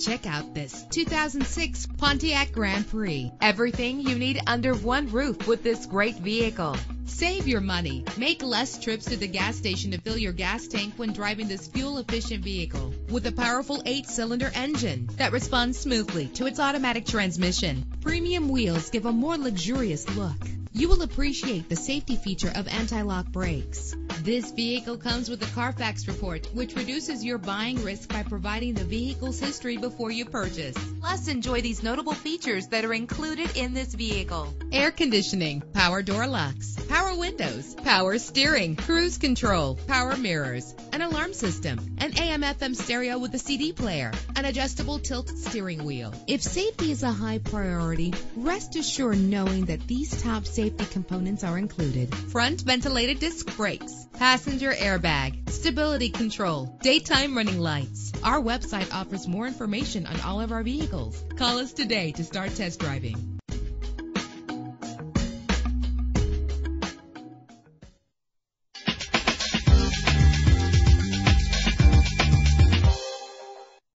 Check out this 2006 Pontiac Grand Prix. Everything you need under one roof with this great vehicle. Save your money. Make less trips to the gas station to fill your gas tank when driving this fuel-efficient vehicle. With a powerful 8-cylinder engine that responds smoothly to its automatic transmission, premium wheels give a more luxurious look. You will appreciate the safety feature of anti-lock brakes. This vehicle comes with a Carfax report, which reduces your buying risk by providing the vehicle's history before you purchase. Plus, enjoy these notable features that are included in this vehicle: air conditioning, power door locks, power windows, power steering, cruise control, power mirrors, an alarm system, an AM/FM stereo with a CD player, an adjustable tilt steering wheel. If safety is a high priority, rest assured knowing that these top safety components are included: front ventilated disc brakes, passenger airbag, stability control, daytime running lights. Our website offers more information on all of our vehicles. Call us today to start test driving.